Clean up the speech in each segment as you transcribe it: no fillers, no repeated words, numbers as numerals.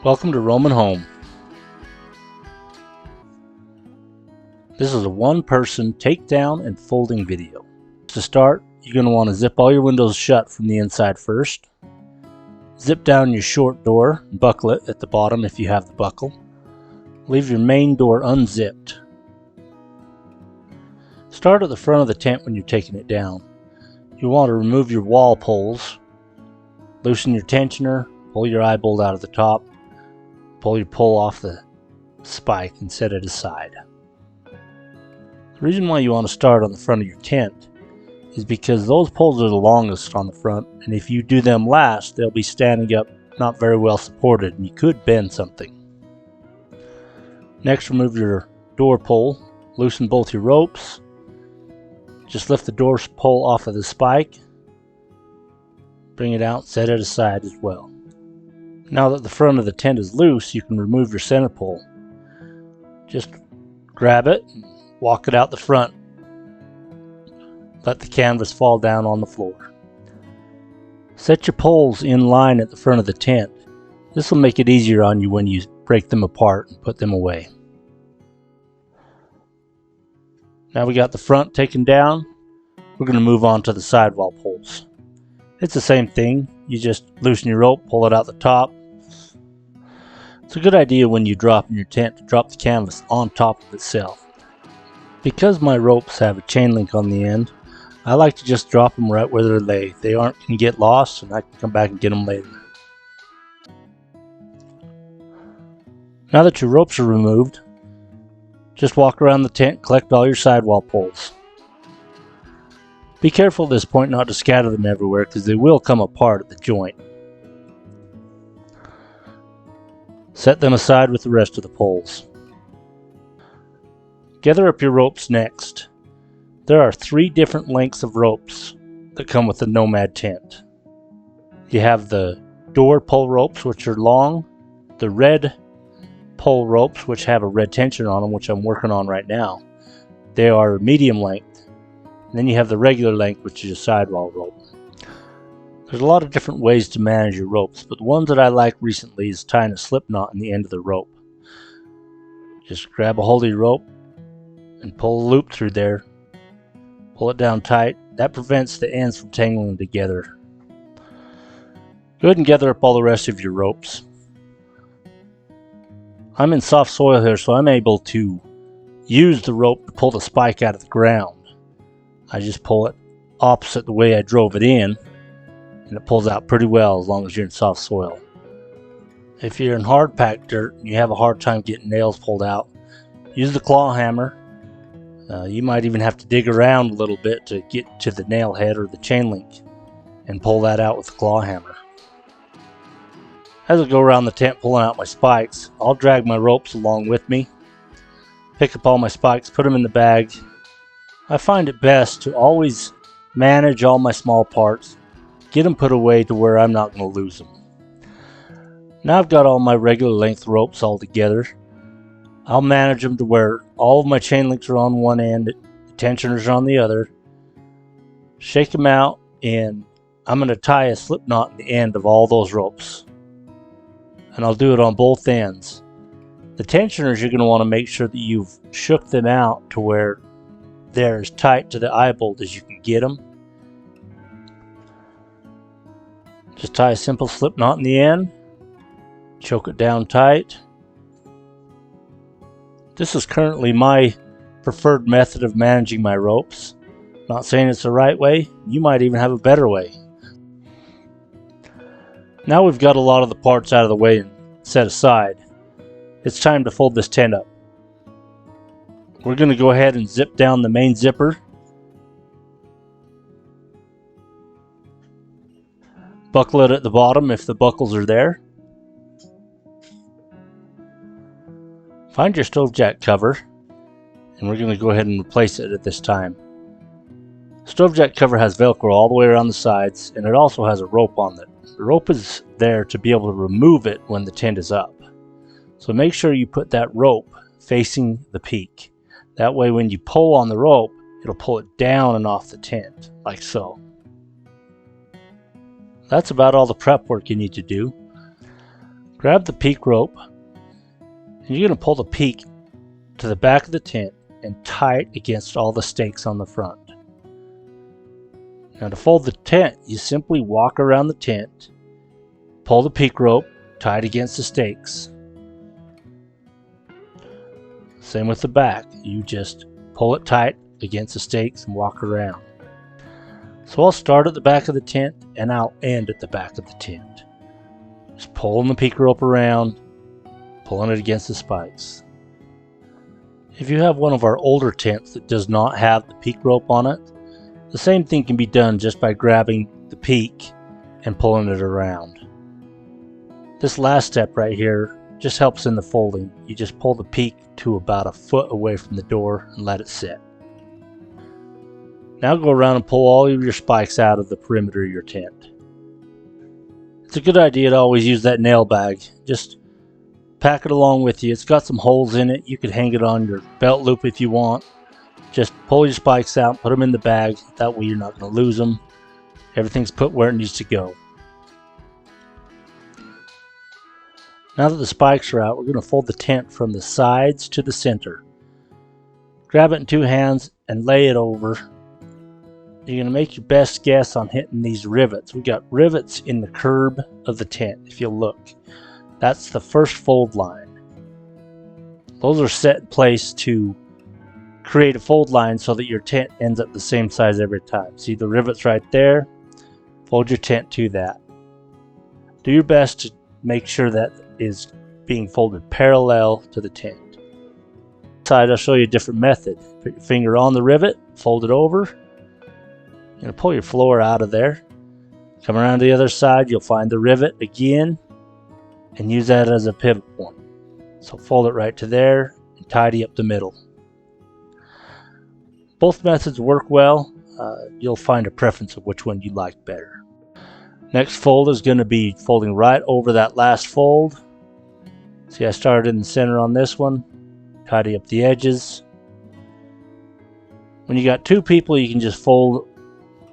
Welcome to Roamin Home. This is a one-person takedown and folding video. To start, you're going to want to zip all your windows shut from the inside first. Zip down your short door, buckle it at the bottom if you have the buckle. Leave your main door unzipped. Start at the front of the tent when you're taking it down. You want to remove your wall pulls. Loosen your tensioner, pull your eye bolt out of the top. Pull your pole off the spike and set it aside. The reason why you want to start on the front of your tent is because those poles are the longest on the front, and if you do them last, they'll be standing up not very well supported and you could bend something. Next, remove your door pole, loosen both your ropes, just lift the door pole off of the spike, bring it out, set it aside as well. Now that the front of the tent is loose, you can remove your center pole. Just grab it and walk it out the front. Let the canvas fall down on the floor. Set your poles in line at the front of the tent. This will make it easier on you when you break them apart and put them away. Now we got the front taken down. We're going to move on to the sidewall poles. It's the same thing. You just loosen your rope, pull it out the top. It's a good idea when you drop in your tent to drop the canvas on top of itself. Because my ropes have a chain link on the end, I like to just drop them right where they're laid. They aren't going to get lost, and I can come back and get them later. Now that your ropes are removed, just walk around the tent and collect all your sidewall poles. Be careful at this point not to scatter them everywhere because they will come apart at the joint. Set them aside with the rest of the poles. Gather up your ropes next. There are 3 different lengths of ropes that come with the Nomad tent. You have the door pole ropes, which are long, the red pole ropes, which have a red tension on them, which I'm working on right now. They are medium length. And then you have the regular length, which is a sidewall rope. There's a lot of different ways to manage your ropes, but the ones that I like recently is tying a slip knot in the end of the rope. Just grab a hold of your rope and pull a loop through there. Pull it down tight. That prevents the ends from tangling together. Go ahead and gather up all the rest of your ropes. I'm in soft soil here, so I'm able to use the rope to pull the spike out of the ground. I just pull it opposite the way I drove it in, and it pulls out pretty well as long as you're in soft soil. If you're in hard packed dirt and you have a hard time getting nails pulled out, use the claw hammer. You might even have to dig around a little bit to get to the nail head or the chain link and pull that out with the claw hammer. As I go around the tent pulling out my spikes, I'll drag my ropes along with me, pick up all my spikes, put them in the bag. I find it best to always manage all my small parts, get them put away to where I'm not going to lose them. Now I've got all my regular length ropes all together. I'll manage them to where all of my chain links are on one end, the tensioners are on the other. Shake them out, and I'm going to tie a slip knot in the end of all those ropes. And I'll do it on both ends. The tensioners, you're going to want to make sure that you've shook them out to where they're as tight to the eye bolt as you can get them. Just tie a simple slip knot in the end, choke it down tight. This is currently my preferred method of managing my ropes. Not saying it's the right way, you might even have a better way. Now we've got a lot of the parts out of the way and set aside. It's time to fold this tent up. We're going to go ahead and zip down the main zipper. Buckle it at the bottom if the buckles are there. Find your stove jack cover, and we're going to go ahead and replace it at this time. Stove jack cover has Velcro all the way around the sides, and it also has a rope on it. The rope is there to be able to remove it when the tent is up. So make sure you put that rope facing the peak. That way when you pull on the rope, it'll pull it down and off the tent, like so. That's about all the prep work you need to do. Grab the peak rope, and you're going to pull the peak to the back of the tent and tie it against all the stakes on the front. Now to fold the tent, you simply walk around the tent, pull the peak rope, tie it against the stakes. Same with the back, you just pull it tight against the stakes and walk around. So I'll start at the back of the tent and I'll end at the back of the tent. Just pulling the peak rope around, pulling it against the spikes. If you have one of our older tents that does not have the peak rope on it, the same thing can be done just by grabbing the peak and pulling it around. This last step right here just helps in the folding. You just pull the peak to about a foot away from the door and let it sit. Now go around and pull all of your spikes out of the perimeter of your tent. It's a good idea to always use that nail bag. Just pack it along with you. It's got some holes in it. You could hang it on your belt loop if you want. Just pull your spikes out, put them in the bag. That way you're not going to lose them. Everything's put where it needs to go. Now that the spikes are out, we're going to fold the tent from the sides to the center. Grab it in two hands and lay it over. You're going to make your best guess on hitting these rivets. We got rivets in the curb of the tent, if you'll look. That's the first fold line. Those are set in place to create a fold line so that your tent ends up the same size every time. See the rivets right there? Fold your tent to that. Do your best to make sure that is being folded parallel to the tent. Side, I'll show you a different method. Put your finger on the rivet, fold it over. You're going to pull your floor out of there. Come around to the other side, you'll find the rivet again and use that as a pivot point. So fold it right to there and tidy up the middle. Both methods work well. You'll find a preference of which one you like better. Next fold is going to be folding right over that last fold. See, I started in the center on this one. Tidy up the edges. When you got two people, you can just fold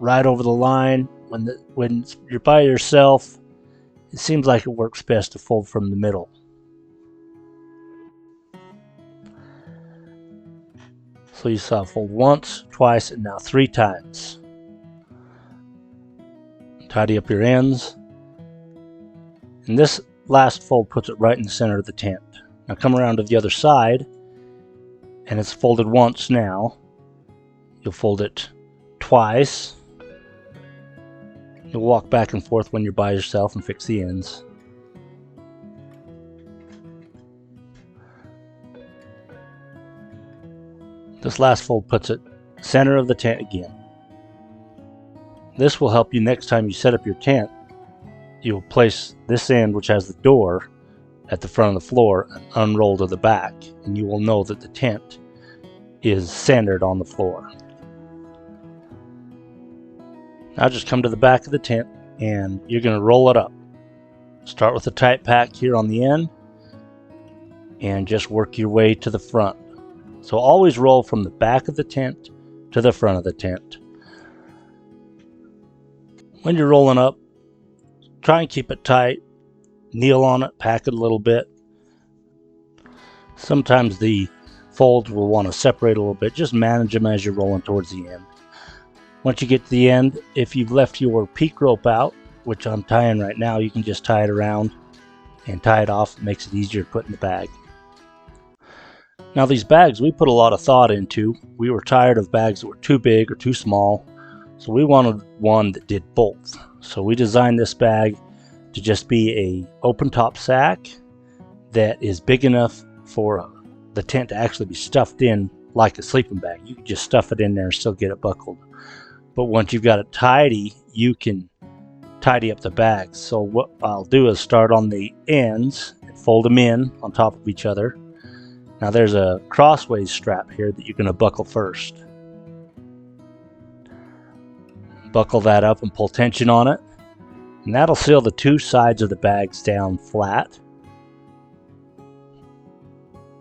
right over the line. When you're by yourself, it seems like it works best to fold from the middle. So you saw fold once, twice, and now 3 times. Tidy up your ends. And this last fold puts it right in the center of the tent. Now come around to the other side, and it's folded once now. You'll fold it twice. You'll walk back and forth when you're by yourself and fix the ends. This last fold puts it center of the tent again. This will help you next time you set up your tent. You'll place this end, which has the door, at the front of the floor and unroll to the back, and you will know that the tent is centered on the floor. Now just come to the back of the tent and you're going to roll it up. Start with a tight pack here on the end and just work your way to the front. So always roll from the back of the tent to the front of the tent. When you're rolling up, try and keep it tight. Kneel on it, pack it a little bit. Sometimes the folds will want to separate a little bit. Just manage them as you're rolling towards the end. Once you get to the end, if you've left your peak rope out, which I'm tying right now, you can just tie it around and tie it off. It makes it easier to put in the bag. Now these bags we put a lot of thought into. We were tired of bags that were too big or too small, so we wanted one that did both. So we designed this bag to just be a open top sack that is big enough for the tent to actually be stuffed in like a sleeping bag. You can just stuff it in there and still get it buckled. But once you've got it tidy, you can tidy up the bags. So what I'll do is start on the ends and fold them in on top of each other. Now there's a crossways strap here that you're going to buckle first. Buckle that up and pull tension on it. And that'll seal the two sides of the bags down flat.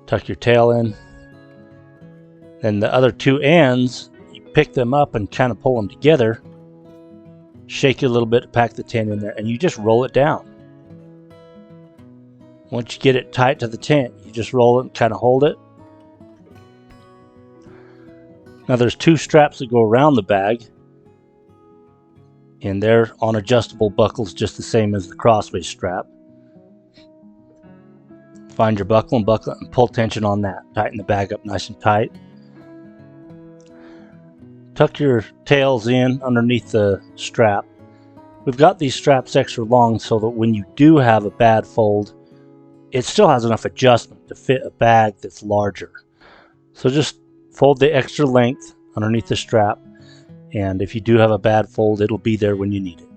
Tuck your tail in. Then the other two ends, you pick them up and kind of pull them together. Shake it a little bit to pack the tent in there, and you just roll it down. Once you get it tight to the tent, you just roll it and kind of hold it. Now there's 2 straps that go around the bag, and they're on adjustable buckles just the same as the crossface strap. Find your buckle and buckle it and pull tension on that. Tighten the bag up nice and tight. Tuck your tails in underneath the strap. We've got these straps extra long so that when you do have a bad fold, it still has enough adjustment to fit a bag that's larger. So just fold the extra length underneath the strap, and if you do have a bad fold, it'll be there when you need it.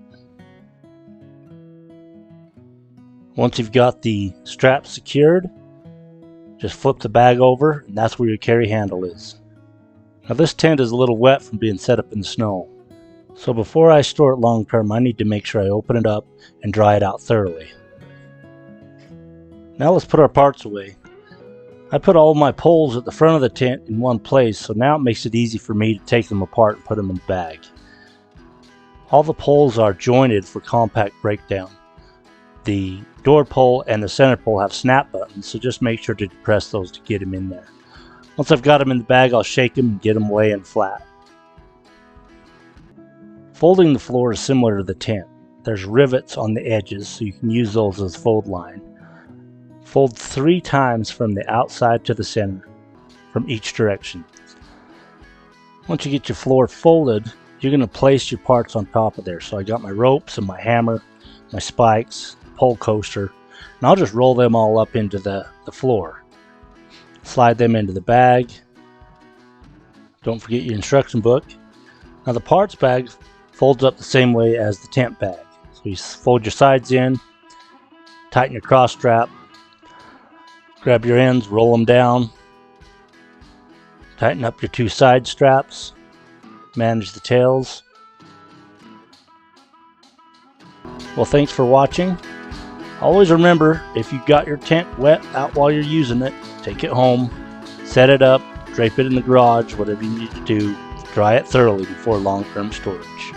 Once you've got the strap secured, just flip the bag over, and that's where your carry handle is. Now this tent is a little wet from being set up in the snow, so before I store it long term, I need to make sure I open it up and dry it out thoroughly. Now let's put our parts away. I put all my poles at the front of the tent in one place, so now it makes it easy for me to take them apart and put them in the bag. All the poles are jointed for compact breakdown. The door pole and the center pole have snap buttons, so just make sure to depress those to get them in there. Once I've got them in the bag, I'll shake them and get them laying flat. Folding the floor is similar to the tent. There's rivets on the edges, so you can use those as fold line. Fold 3 times from the outside to the center, from each direction. Once you get your floor folded, you're going to place your parts on top of there. So I got my ropes and my hammer, my spikes, pole coaster, and I'll just roll them all up into the floor. Slide them into the bag. Don't forget your instruction book. Now the parts bag folds up the same way as the tent bag. So you fold your sides in, tighten your cross strap, grab your ends, roll them down, tighten up your 2 side straps, manage the tails. Well, thanks for watching. Always remember, if you got your tent wet out while you're using it, take it home, set it up, drape it in the garage, whatever you need to do. Dry it thoroughly before long-term storage.